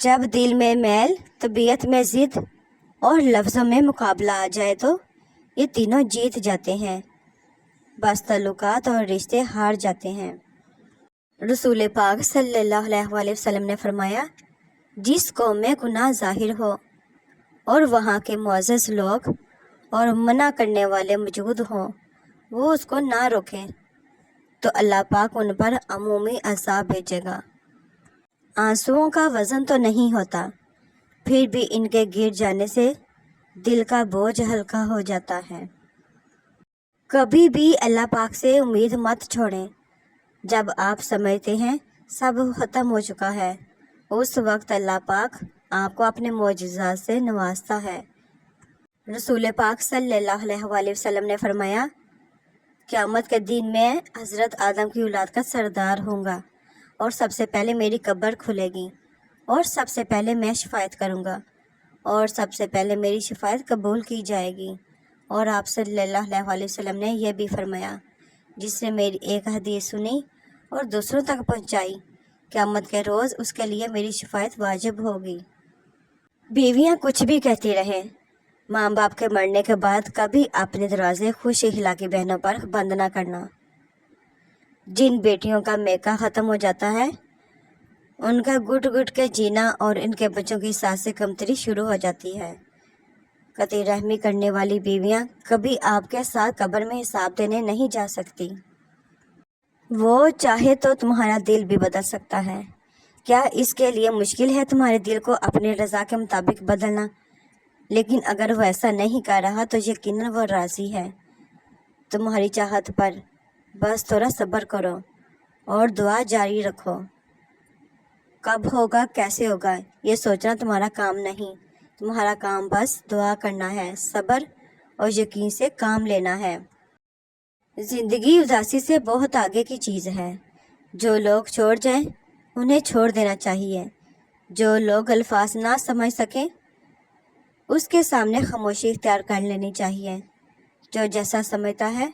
جب دل میں میل، طبیعت میں ضد اور لفظوں میں مقابلہ آ جائے تو یہ تینوں جیت جاتے ہیں، بس تعلقات اور رشتے ہار جاتے ہیں۔ رسول پاک صلی اللہ علیہ وآلہ وسلم نے فرمایا، جس قوم میں گناہ ظاہر ہو اور وہاں کے معزز لوگ اور منع کرنے والے موجود ہوں، وہ اس کو نہ روکیں تو اللہ پاک ان پر عمومی عذاب بھیجے گا۔ آنسوؤں کا وزن تو نہیں ہوتا، پھر بھی ان کے گر جانے سے دل کا بوجھ ہلکا ہو جاتا ہے۔ کبھی بھی اللہ پاک سے امید مت چھوڑیں۔ جب آپ سمجھتے ہیں سب ختم ہو چکا ہے، اس وقت اللہ پاک آپ کو اپنے معجزات سے نوازتا ہے۔ رسول پاک صلی اللہ علیہ وآلہ وسلم نے فرمایا، قیامت کے دن میں حضرت آدم کی اولاد کا سردار ہوں گا اور سب سے پہلے میری قبر کھلے گی اور سب سے پہلے میں شفاعت کروں گا اور سب سے پہلے میری شفاعت قبول کی جائے گی۔ اور آپ صلی اللہ علیہ وآلہ وسلم نے یہ بھی فرمایا، جس نے میری ایک حدیث سنی اور دوسروں تک پہنچائی، قیامت کے روز اس کے لیے میری شفاعت واجب ہوگی۔ بیویاں کچھ بھی کہتی رہیں، ماں باپ کے مرنے کے بعد کبھی اپنے دروازے خوشی اخلاقی بہنوں پر بند نہ کرنا۔ جن بیٹیوں کا میکا ختم ہو جاتا ہے، ان کا گٹ گٹ کے جینا اور ان کے بچوں کی سانس سے کمتری شروع ہو جاتی ہے۔ قطع رحمی کرنے والی بیویاں کبھی آپ کے ساتھ قبر میں حساب دینے نہیں جا سکتی۔ وہ چاہے تو تمہارا دل بھی بدل سکتا ہے۔ کیا اس کے لیے مشکل ہے تمہارے دل کو اپنی رضا کے مطابق بدلنا؟ لیکن اگر وہ ایسا نہیں کر رہا تو یقیناً وہ راضی ہے تمہاری چاہت پر۔ بس تھوڑا صبر کرو اور دعا جاری رکھو۔ کب ہوگا، کیسے ہوگا، یہ سوچنا تمہارا کام نہیں۔ تمہارا کام بس دعا کرنا ہے، صبر اور یقین سے کام لینا ہے۔ زندگی اداسی سے بہت آگے کی چیز ہے۔ جو لوگ چھوڑ جائیں انہیں چھوڑ دینا چاہیے۔ جو لوگ الفاظ نہ سمجھ سکیں اس کے سامنے خاموشی اختیار کر لینی چاہیے۔ جو جیسا سمجھتا ہے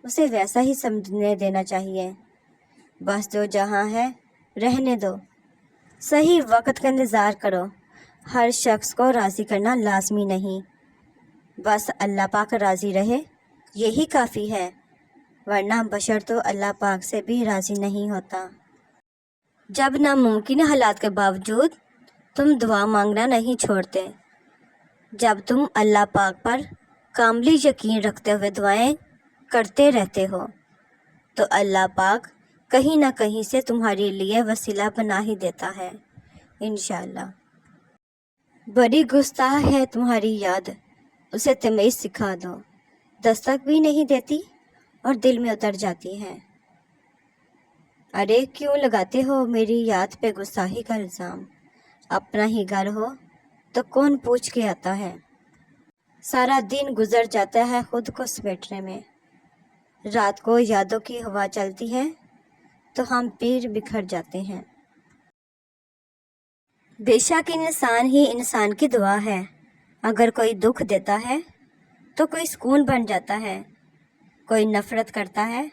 اسے ویسا ہی سمجھنے دینا چاہیے۔ بس جو جہاں ہے رہنے دو، صحیح وقت کا انتظار کرو۔ ہر شخص کو راضی کرنا لازمی نہیں، بس اللہ پاک راضی رہے یہی کافی ہے، ورنہ بشر تو اللہ پاک سے بھی راضی نہیں ہوتا۔ جب ناممکن حالات کے باوجود تم دعا مانگنا نہیں چھوڑتے، جب تم اللہ پاک پر کاملی یقین رکھتے ہوئے دعائیں کرتے رہتے ہو، تو اللہ پاک کہیں نہ کہیں سے تمہارے لیے وسیلہ بنا ہی دیتا ہے انشاءاللہ۔ بڑی گستاخ ہے تمہاری یاد، اسے تمیز سکھا دو۔ دستک بھی نہیں دیتی اور دل میں اتر جاتی ہے۔ ارے کیوں لگاتے ہو میری یاد پہ گستاخی کا الزام؟ اپنا ہی گھر ہو تو کون پوچھ کے آتا ہے؟ سارا دن گزر جاتا ہے خود کو سمیٹنے میں، رات کو یادوں کی ہوا چلتی ہے تو ہم پیر بکھر جاتے ہیں۔ بے شک انسان ہی انسان کی دعا ہے، اگر کوئی دکھ دیتا ہے تو کوئی سکون بن جاتا ہے، کوئی نفرت کرتا ہے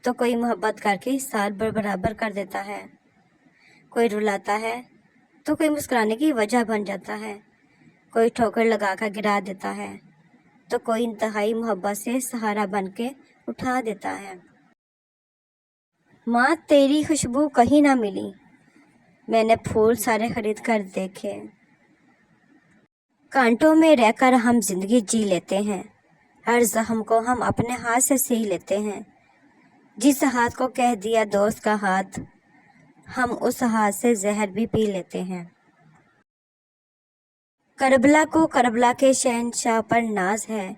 تو کوئی محبت کر کے ساتھ برابر کر دیتا ہے، کوئی رلاتا ہے تو کوئی مسکرانے کی وجہ بن جاتا ہے، کوئی ٹھوکر لگا کر گرا دیتا ہے تو کوئی انتہائی محبت سے سہارا بن کے اٹھا دیتا ہے۔ ماں تیری خوشبو کہیں نہ ملی، میں نے پھول سارے خرید کر دیکھے۔ کانٹوں میں رہ کر ہم زندگی جی لیتے ہیں، ہر زخم کو ہم اپنے ہاتھ سے سی لیتے ہیں۔ جس ہاتھ کو کہہ دیا دوست کا ہاتھ، ہم اس ہاتھ سے زہر بھی پی لیتے ہیں۔ کربلا کو کربلا کے شہنشاہ پر ناز ہے،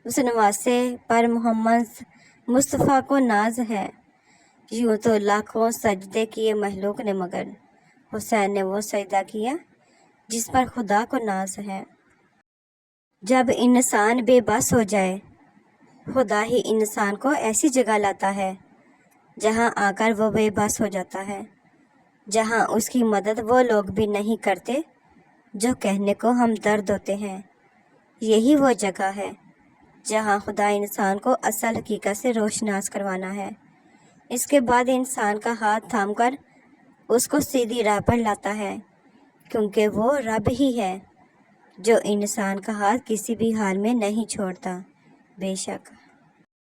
اس نواسے پر محمد مصطفیٰ کو ناز ہے۔ یوں تو لاکھوں سجدے کیے مخلوق نے، مگر حسین نے وہ سجدہ کیا جس پر خدا کو ناز ہے۔ جب انسان بے بس ہو جائے، خدا ہی انسان کو ایسی جگہ لاتا ہے جہاں آ کر وہ بے بس ہو جاتا ہے، جہاں اس کی مدد وہ لوگ بھی نہیں کرتے جو کہنے کو ہم درد ہوتے ہیں۔ یہی وہ جگہ ہے جہاں خدا انسان کو اصل حقیقت سے روشناس کروانا ہے۔ اس کے بعد انسان کا ہاتھ تھام کر اس کو سیدھی راہ پر لاتا ہے۔ کیونکہ وہ رب ہی ہے جو انسان کا ہاتھ کسی بھی حال میں نہیں چھوڑتا۔ بے شک